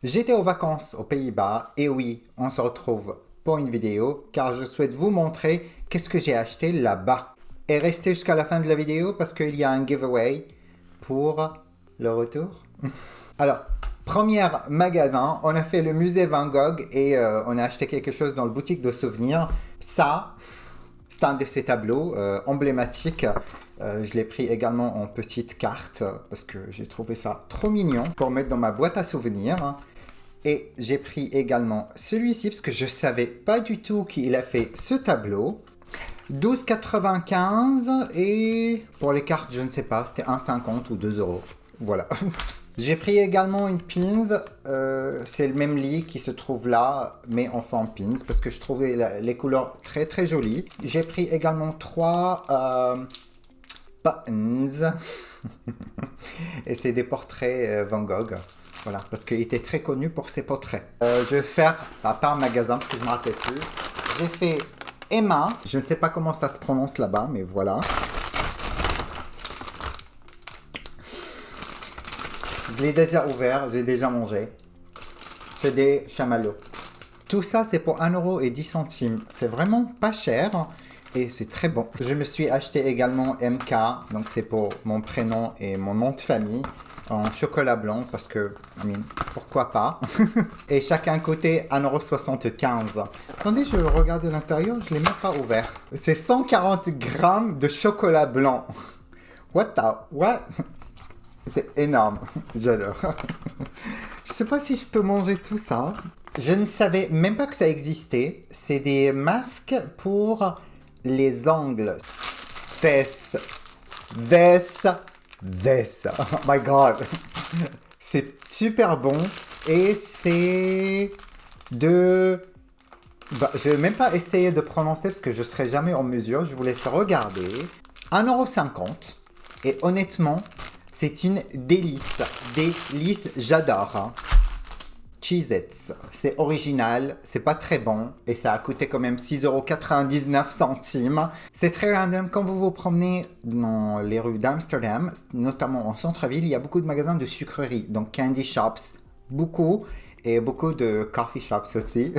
J'étais aux vacances aux Pays-Bas et oui, on se retrouve pour une vidéo car je souhaite vous montrer qu'est-ce que j'ai acheté là-bas. Et restez jusqu'à la fin de la vidéo parce qu'il y a un giveaway pour le retour. Alors, premier magasin, on a fait le musée Van Gogh et on a acheté quelque chose dans le boutique de souvenirs. Ça, c'est un de ces tableaux emblématiques. Je l'ai pris également en petite carte parce que j'ai trouvé ça trop mignon pour mettre dans ma boîte à souvenirs. Et j'ai pris également celui-ci parce que je ne savais pas du tout qui a fait ce tableau. 12,95 et pour les cartes, je ne sais pas, c'était 1,50 ou 2 euros. Voilà. J'ai pris également une pins, c'est le même lit qui se trouve là, mais en forme pins, parce que je trouvais les couleurs très très jolies. J'ai pris également 3 buttons, et c'est des portraits Van Gogh. Voilà, parce qu'il était très connu pour ses portraits. Je vais faire, à part magasin, parce que je ne me rappelle plus, j'ai fait Emma. Je ne sais pas comment ça se prononce là-bas, mais voilà. Je l'ai déjà ouvert, j'ai déjà mangé. C'est des chamallows. Tout ça, c'est pour 1,10 €. C'est vraiment pas cher et c'est très bon. Je me suis acheté également MK, donc c'est pour mon prénom et mon nom de famille, en chocolat blanc parce que, pourquoi pas. Et chacun côté 1,75 €. Attendez, je regarde l'intérieur, je l'ai même pas ouvert. C'est 140 grammes de chocolat blanc. What? C'est énorme, j'adore. Je sais pas si je peux manger tout ça. Je ne savais même pas que ça existait. C'est des masques pour les ongles. This. Oh my god. C'est super bon. Et c'est de... je vais même pas essayer de prononcer parce que je serai jamais en mesure. Je vous laisse regarder. 1,50 €. Et honnêtement, c'est une délice. Délice, j'adore. Cheez-Its. C'est original, c'est pas très bon et ça a coûté quand même 6,99 €. C'est très random quand vous vous promenez dans les rues d'Amsterdam, notamment en centre-ville, il y a beaucoup de magasins de sucreries, donc candy shops, beaucoup. Et beaucoup de coffee shops aussi.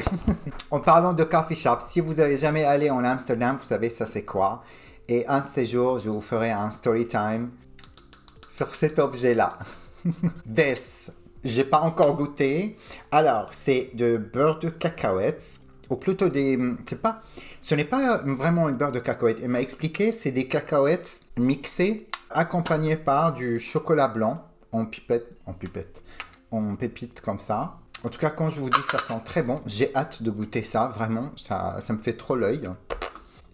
En parlant de coffee shops, si vous avez jamais allé en Amsterdam, vous savez ça c'est quoi. Et un de ces jours, je vous ferai un story time sur cet objet-là. This. J'ai pas encore goûté. Alors, c'est de beurre de cacahuètes. Ou plutôt des... ce n'est pas vraiment une beurre de cacahuètes. Elle m'a expliqué, c'est des cacahuètes mixées, accompagnées par du chocolat blanc en pépite comme ça. En tout cas, quand je vous dis, ça sent très bon. J'ai hâte de goûter ça, vraiment. Ça me fait trop l'œil.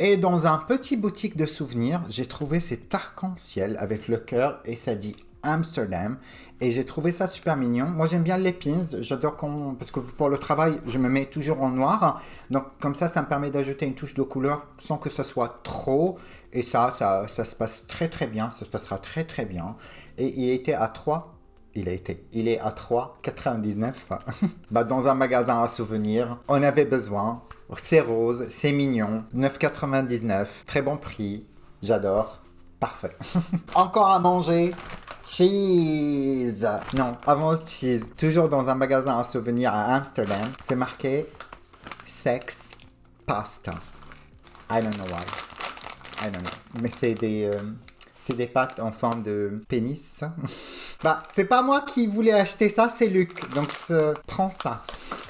Et dans un petit boutique de souvenirs, j'ai trouvé cet arc-en-ciel avec le cœur et ça dit Amsterdam. Et j'ai trouvé ça super mignon. Moi, j'aime bien les pins. J'adore parce que pour le travail, je me mets toujours en noir. Donc, comme ça me permet d'ajouter une touche de couleur sans que ça soit trop. Et ça se passe très très bien. Ça se passera très très bien. Et il était à 3. Il est à 3,99 €. Dans un magasin à souvenirs, on avait besoin. C'est rose, c'est mignon. 9,99 €. Très bon prix. J'adore. Parfait. Encore à manger. Cheese. Non, avant le cheese. Toujours dans un magasin à souvenirs à Amsterdam. C'est marqué Sex Pasta. I don't know why. I don't know. Mais c'est des pâtes en forme de pénis. C'est pas moi qui voulais acheter ça, c'est Luc. Donc, prends ça.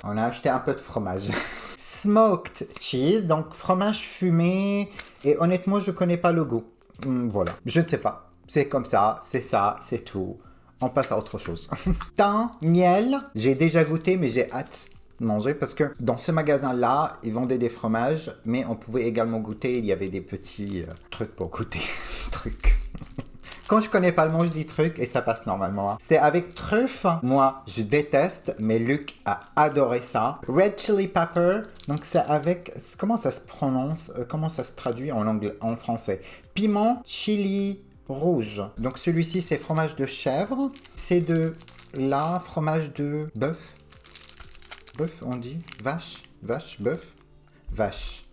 On a acheté un peu de fromage. Smoked cheese, donc fromage fumé. Et honnêtement, je connais pas le goût. Voilà, je ne sais pas. C'est comme ça, c'est tout. On passe à autre chose. Thym, miel. J'ai déjà goûté, mais j'ai hâte de manger parce que dans ce magasin-là, ils vendaient des fromages, mais on pouvait également goûter. Il y avait des petits trucs pour goûter. Trucs. Quand je connais pas le mot, je dis truc et ça passe normalement. C'est avec truffe. Moi, je déteste, mais Luc a adoré ça. Red chili pepper. Donc c'est avec... Comment ça se prononce? Comment ça se traduit en anglais, en français? Piment chili rouge. Donc celui-ci, c'est fromage de chèvre. C'est de là, fromage de bœuf. Bœuf, on dit? Vache, bœuf. Vache.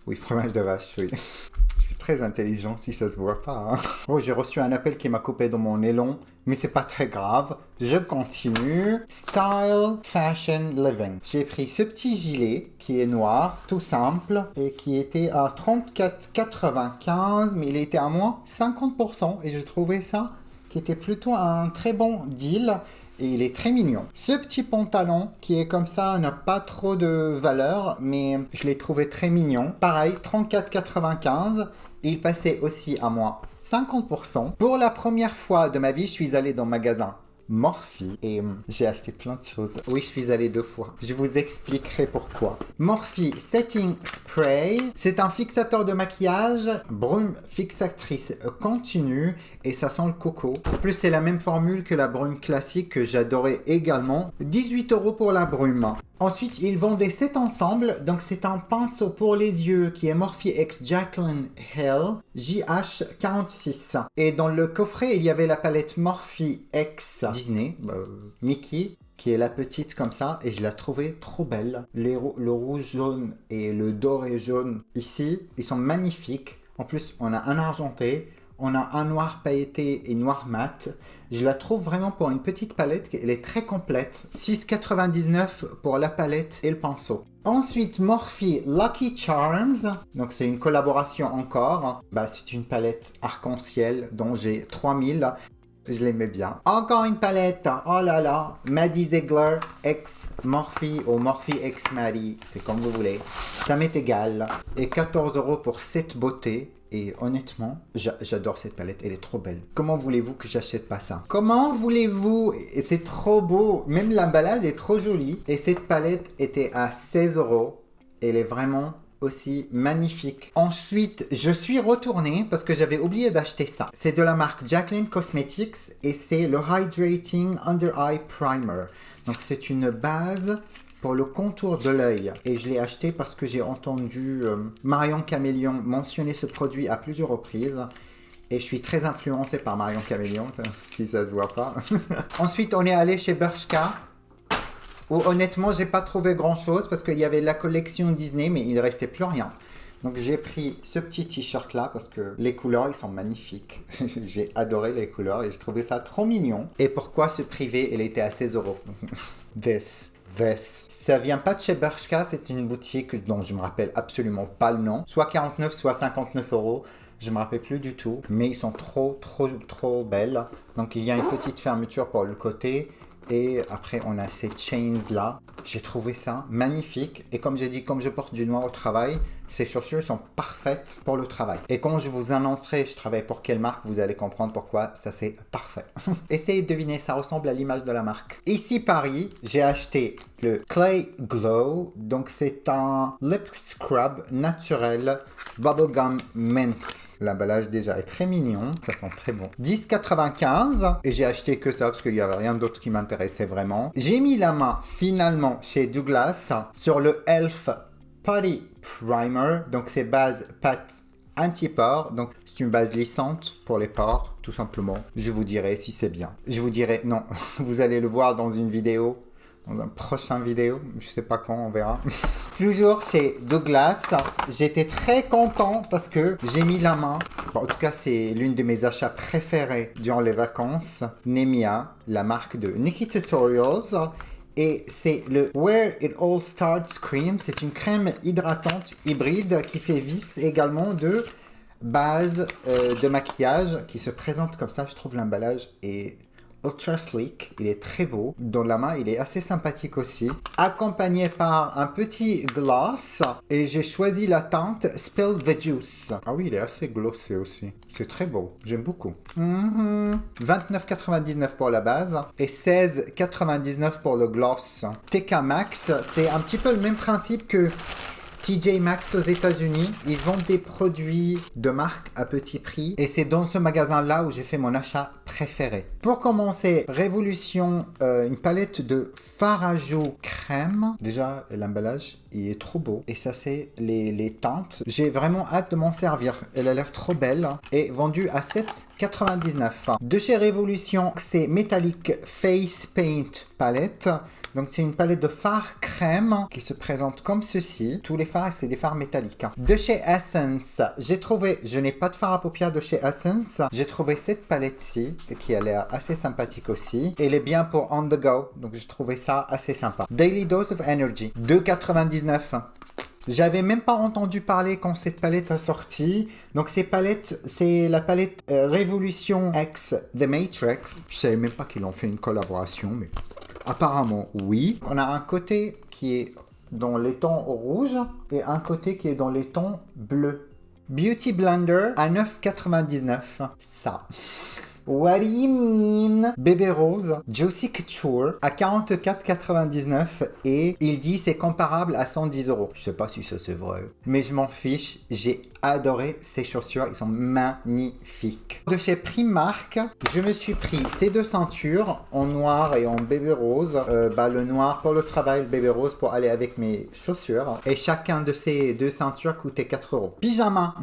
Oui, fromage de vache, oui. Je suis Très intelligent si ça se voit pas. Hein. Oh, j'ai reçu un appel qui m'a coupé dans mon élan, mais c'est pas très grave. Je continue. Style, fashion, living. J'ai pris ce petit gilet qui est noir, tout simple, et qui était à 34,95, mais il était à moins 50%. Et j'ai trouvé ça qui était plutôt un très bon deal. Et il est très mignon. Ce petit pantalon qui est comme ça n'a pas trop de valeur, mais je l'ai trouvé très mignon. Pareil, 34,95. Il passait aussi à moins 50%. Pour la première fois de ma vie, je suis allé dans le magasin Morphe et j'ai acheté plein de choses. Oui, je suis allé 2 fois. Je vous expliquerai pourquoi. Morphe Setting Spray, c'est un fixateur de maquillage, brume fixatrice continue et ça sent le coco. En plus, c'est la même formule que la brume classique que j'adorais également. 18 € pour la brume. Ensuite, ils vendent cet ensemble. Donc, c'est un pinceau pour les yeux qui est Morphe X Jaclyn Hill JH46. Et dans le coffret, il y avait la palette Morphe X Disney, Mickey, qui est la petite comme ça. Et je la trouvais trop belle. Le rouge jaune et le doré jaune ici, ils sont magnifiques. En plus, on a un argenté. On a un noir pailleté et noir mat. Je la trouve vraiment pour une petite palette. Elle est très complète. 6,99 pour la palette et le pinceau. Ensuite, Morphe Lucky Charms. Donc, c'est une collaboration encore. C'est une palette arc-en-ciel dont j'ai 3000. Je l'aimais bien. Encore une palette. Oh là là. Maddie Ziegler X Morphe ou Morphe X Maddie. C'est comme vous voulez. Ça m'est égal. Et 14 € pour cette beauté. Et honnêtement, j'adore cette palette, elle est trop belle. Comment voulez-vous que j'achète pas ça? Comment voulez-vous? Et c'est trop beau, même l'emballage est trop joli. Et cette palette était à 16 €. Elle est vraiment aussi magnifique. Ensuite, je suis retournée parce que j'avais oublié d'acheter ça. C'est de la marque Jaclyn Cosmetics et c'est le Hydrating Under Eye Primer. Donc c'est une base pour le contour de l'œil. Et je l'ai acheté parce que j'ai entendu Marion Caméléon mentionner ce produit à plusieurs reprises. Et je suis très influencée par Marion Caméléon, si ça se voit pas. Ensuite, on est allé chez Bershka. Où honnêtement, j'ai pas trouvé grand chose parce qu'il y avait la collection Disney, mais il restait plus rien. Donc j'ai pris ce petit t-shirt là parce que les couleurs ils sont magnifiques. J'ai adoré les couleurs et j'ai trouvé ça trop mignon. Et pourquoi se priver? Elle était à 16 €. This. Ça vient pas de chez Bershka, c'est une boutique dont je me rappelle absolument pas le nom. Soit 49, soit 59 €. Je me rappelle plus du tout. Mais ils sont trop belles. Donc il y a une petite fermeture pour le côté. Et après on a ces chains là. J'ai trouvé ça magnifique. Et comme j'ai dit, comme je porte du noir au travail, ces chaussures sont parfaites pour le travail. Et quand je vous annoncerai je travaille pour quelle marque, vous allez comprendre pourquoi ça c'est parfait. Essayez de deviner, ça ressemble à l'image de la marque. Ici Paris, j'ai acheté le Clay Glow. Donc c'est un lip scrub naturel Bubblegum Mint. L'emballage déjà est très mignon, ça sent très bon. 10,95 et j'ai acheté que ça parce qu'il n'y avait rien d'autre qui m'intéressait vraiment. J'ai mis la main finalement chez Douglas sur le Elf Putty Primer, donc c'est base pâte anti-pores, donc c'est une base lissante pour les pores, tout simplement. Je vous dirai si c'est bien. Je vous dirai non, vous allez le voir dans une vidéo, dans un prochain vidéo, je sais pas quand, on verra. Toujours chez Douglas, j'étais très content parce que j'ai mis la main. Bon, en tout cas, c'est l'une de mes achats préférés durant les vacances. Nemia, la marque de Nikki Tutorials. Et c'est le Where It All Starts Cream. C'est une crème hydratante hybride qui fait vis également de base de maquillage qui se présente comme ça. Je trouve l'emballage est ultra sleek. Il est très beau. Dans la main, il est assez sympathique aussi. Accompagné par un petit gloss. Et j'ai choisi la teinte Spill the Juice. Ah oui, il est assez glossé aussi. C'est très beau. J'aime beaucoup. 29,99 pour la base. Et 16,99 pour le gloss. TK Maxx, c'est un petit peu le même principe que TJ Maxx aux États-Unis. Ils vendent des produits de marque à petit prix. Et c'est dans ce magasin-là où j'ai fait mon achat préféré. Pour commencer, Révolution, une palette de fard à joues crème. Déjà, l'emballage, il est trop beau. Et ça, c'est les teintes. J'ai vraiment hâte de m'en servir. Elle a l'air trop belle. Et vendue à 7,99. De chez Révolution, c'est Metallic Face Paint Palette. Donc c'est une palette de fards crème qui se présente comme ceci. Tous les fards, c'est des fards métalliques. De chez Essence, j'ai trouvé, je n'ai pas de fard à paupières de chez Essence. J'ai trouvé cette palette-ci, qui a l'air assez sympathique aussi. Elle est bien pour on the go, donc j'ai trouvé ça assez sympa. Daily Dose of Energy, 2,99 €. J'avais même pas entendu parler quand cette palette a sorti. Donc ces palettes, c'est la palette Révolution X The Matrix. Je savais même pas qu'ils ont fait une collaboration, mais apparemment oui. On a un côté qui est dans les tons rouges et un côté qui est dans les tons bleus. Beauty Blender à 9,99 €. Ça. What do you mean? Bébé Rose, Juicy Couture à 44,99 € et il dit c'est comparable à 110 €. Je sais pas si ça c'est vrai, mais je m'en fiche. J'ai adoré ces chaussures, ils sont magnifiques. De chez Primark, je me suis pris ces deux ceintures en noir et en bébé rose. Le noir pour le travail, le bébé rose pour aller avec mes chaussures. Et chacun de ces deux ceintures coûtait 4 €. Pyjama.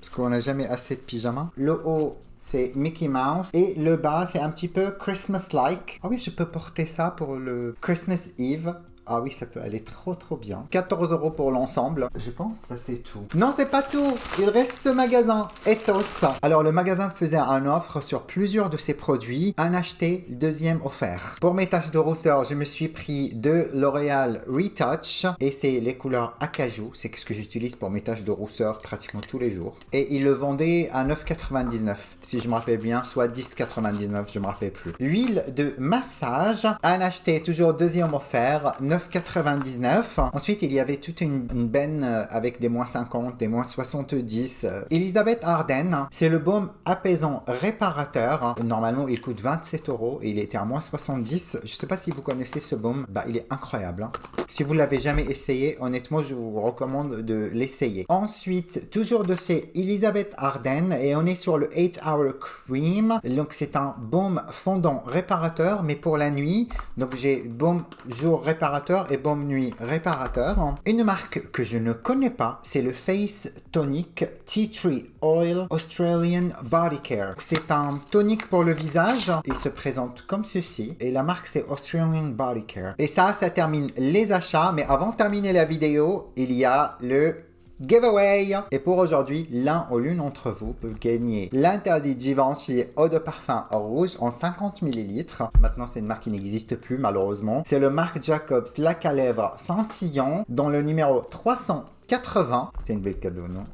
Parce qu'on n'a jamais assez de pyjama. Le haut, c'est Mickey Mouse. Et le bas, c'est un petit peu Christmas-like. Ah oui, je peux porter ça pour le Christmas Eve. Ah oui, ça peut aller trop bien. 14 € pour l'ensemble. Je pense ça c'est tout. Non, c'est pas tout. Il reste ce magasin. Ethos. Alors, le magasin faisait un offre sur plusieurs de ses produits. Un acheté, le deuxième offert. Pour mes taches de rousseur, je me suis pris de L'Oréal Retouch. Et c'est les couleurs acajou. C'est ce que j'utilise pour mes taches de rousseur pratiquement tous les jours. Et il le vendait à 9,99 €. Si je me rappelle bien, soit 10,99 €, je me rappelle plus. L'huile de massage. Un acheté, toujours deuxième offert. 9,99 €. Ensuite, il y avait toute une benne avec des moins 50, des moins 70. Elisabeth Arden, c'est le baume apaisant réparateur. Normalement, il coûte 27 € et il était à moins 70. Je ne sais pas si vous connaissez ce baume. Il est incroyable. Si vous ne l'avez jamais essayé, honnêtement, je vous recommande de l'essayer. Ensuite, toujours de chez Elisabeth Arden et on est sur le 8 Hour Cream. Donc, c'est un baume fondant réparateur, mais pour la nuit. Donc, j'ai baume jour réparateur et baume nuit réparateur. Une marque que je ne connais pas, c'est le Face Tonic Tea Tree Oil Australian Body Care. C'est un tonique pour le visage. Il se présente comme ceci. Et la marque, c'est Australian Body Care. Et ça termine les achats. Mais avant de terminer la vidéo, il y a le giveaway. Et pour aujourd'hui, l'un ou l'une d'entre vous peut gagner l'interdit Givenchy eau de parfum rouge en 50 ml. Maintenant, c'est une marque qui n'existe plus malheureusement. C'est le Marc Jacobs lac à lèvres scintillant dans le numéro 380. C'est une belle cadeau, non?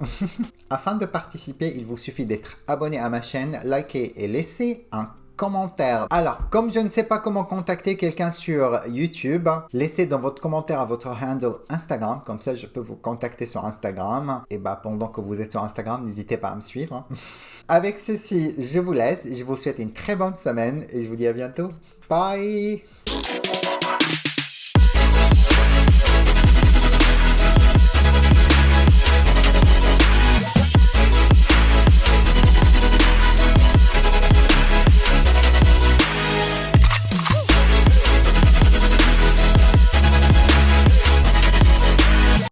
Afin de participer, il vous suffit d'être abonné à ma chaîne, liker et laisser un commentaire. Alors, comme je ne sais pas comment contacter quelqu'un sur YouTube, laissez dans votre commentaire à votre handle Instagram, comme ça je peux vous contacter sur Instagram. Et pendant que vous êtes sur Instagram, n'hésitez pas à me suivre. Avec ceci, je vous laisse, je vous souhaite une très bonne semaine et je vous dis à bientôt. Bye!